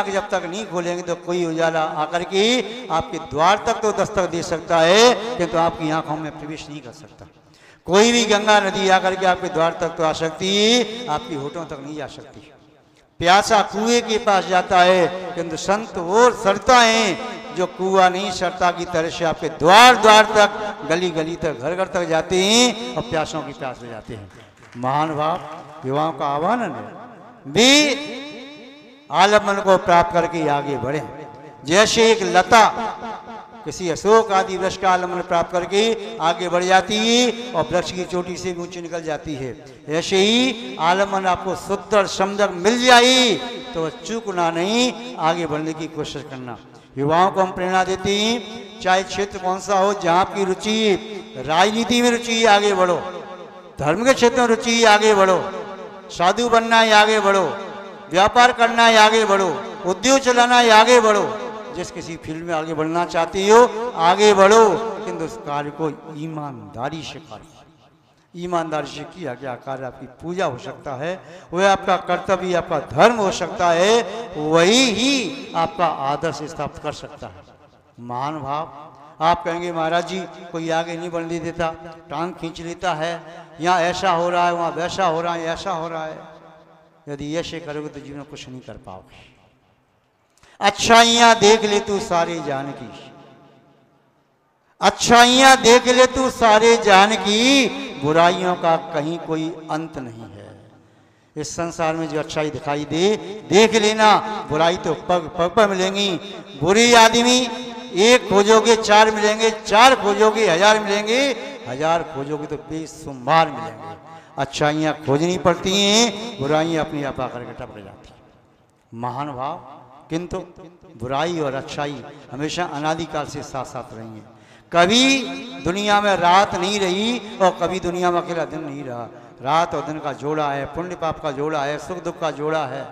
आंख जब तक नहीं खोलेंगे तो कोई उजाला आकर के आपके द्वार तक तो दस्तक दे सकता है, किंतु आपकी आंखों में प्रवेश नहीं कर सकता। कोई भी गंगा नदी आकर के आपके द्वार तक तो आ सकती, आपकी होठों तक नहीं आ सकती। प्यासा कुएं के पास जाता है, किंतु संत वो सरता है जो कुआं नहीं सरता की तरह से आपके द्वार द्वार तक, गली गली तक, घर घर तक जाते हैं और प्यासों की प्यास में जाते हैं। महान भाव युवाओं का आह्वान है भी आलम्बन को प्राप्त करके आगे बढ़े। जैसे एक लता किसी अशोक आदि वृक्ष का आलम्बन प्राप्त करके आगे बढ़ जाती है और वृक्ष की चोटी से ऊंची निकल जाती है, ऐसे ही आलम्बन आपको शुद्ध और समझक मिल जाए तो चूकना नहीं, आगे बढ़ने की कोशिश करना। युवाओं को हम प्रेरणा देते हैं, चाहे क्षेत्र कौन सा हो, जहाँ आपकी रुचि, राजनीति में रुचि है आगे बढ़ो, धर्म के क्षेत्र में रुचि है आगे बढ़ो, साधु बनना है आगे बढ़ो, व्यापार करना है आगे बढ़ो, उद्योग चलाना है आगे बढ़ो। जिस किसी फील्ड में आगे बढ़ना चाहती हो आगे बढ़ो, किंतु उस कार्य को ईमानदारी से करो। ईमानदारी से किया गया कार्य आपकी पूजा हो सकता है, वह आपका कर्तव्य, आपका धर्म हो सकता है, वही ही आपका आदर्श स्थापित कर सकता है। महान भाव आप कहेंगे महाराज जी कोई आगे नहीं बढ़ने देता, टांग खींच लेता है, यहाँ ऐसा हो रहा है, वहाँ वैसा हो रहा है, ऐसा हो रहा है। यदि ऐसे करोगे तो जीवन में कुछ नहीं कर पाओगे। अच्छाइयां देख ले तू सारे जान की, अच्छाइयां देख ले तू सारे जान की, बुराइयों का कहीं कोई अंत नहीं है। इस संसार में जो अच्छाई दिखाई दे देख लेना, बुराई तो पग पग पर मिलेंगी। बुरी आदमी एक खोजोगे चार मिलेंगे, चार खोजोगे हजार मिलेंगे, हजार खोजोगे तो बेशुमार मिलेंगे। अच्छाइयां खोजनी पड़ती हैं, बुराइयां अपनी आप आकर के टपक जाती हैं। महान भाव किंतु बुराई और अच्छाई हमेशा अनादिकाल से साथ साथ रही है। कभी दुनिया में रात नहीं रही और कभी दुनिया में अकेला दिन नहीं रहा। रात और दिन का जोड़ा है, पुण्य पाप का जोड़ा है, सुख दुख का जोड़ा है,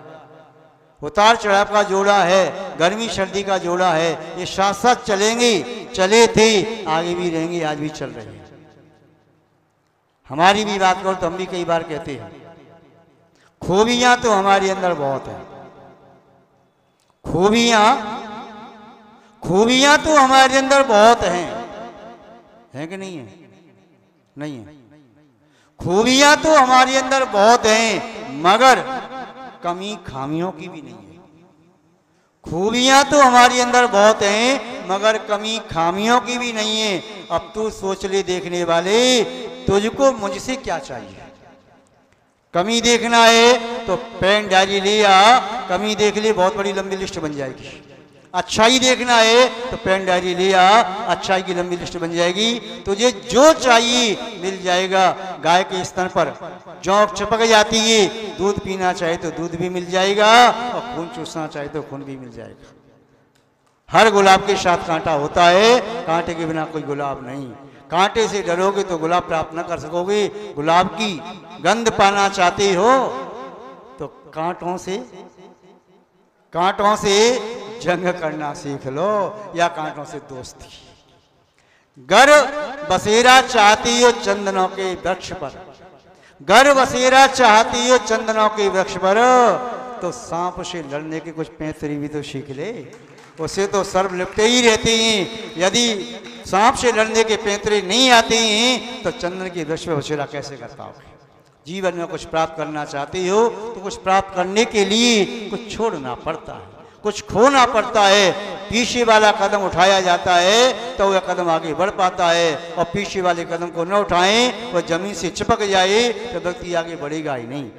उतार चढ़ाव का जोड़ा है, गर्मी सर्दी का जोड़ा है। ये साथ साथ चलेंगे, चले थे, आगे भी रहेंगे, आज भी चल रहे हैं। हमारी भी बात करो तो हम भी कई बार कहते हैं खूबियां तो हमारे अंदर बहुत है, खूबियां तो हमारे अंदर बहुत हैं कि नहीं है? नहीं है। खूबियां तो हमारे अंदर बहुत हैं, मगर कमी खामियों की भी नहीं है। खूबियां तो हमारे अंदर बहुत हैं, मगर कमी खामियों की भी नहीं है। अब तू सोच ले देखने वाले, तुझको मुझसे क्या चाहिए? कमी देखना है तो पेन डायरी लिया, कमी देख ली, बहुत बड़ी लंबी लिस्ट बन जाएगी। अच्छाई देखना है तो पेन डायरी लिया, अच्छाई की लंबी लिस्ट बन जाएगी। तुझे जो चाहिए मिल जाएगा। गाय के स्तन पर जोंक चिपक जाती है, दूध पीना चाहे तो दूध भी मिल जाएगा और खून चूसना चाहे तो खून भी मिल जाएगा। हर गुलाब के साथ कांटा होता है, कांटे के बिना कोई गुलाब नहीं। कांटे से डरोगे तो गुलाब प्राप्त न कर सकोगे। गुलाब की गंध पाना चाहते हो तो कांटों से जंग करना सीख लो या कांटों से दोस्ती। घर बसेरा चाहती हो चंदनों के वृक्ष पर, घर बसेरा चाहती हो चंदनों के वृक्ष पर, तो सांप से लड़ने के कुछ पैतरी भी तो सीख ले। उसे तो सर्व लिपटे ही रहते हैं। यदि सांप से लड़ने के पैतरे नहीं आते हैं तो चंदन के वृक्ष पर बसेरा कैसे कर पाओगे? जीवन में कुछ प्राप्त करना चाहते हो तो कुछ प्राप्त करने के लिए कुछ छोड़ना पड़ता है, कुछ खोना पड़ता है। पीछे वाला कदम उठाया जाता है तो वह कदम आगे बढ़ पाता है, और पीछे वाले कदम को न उठाएं, वह जमीन से चिपक जाए तो व्यक्ति आगे बढ़ेगा ही नहीं।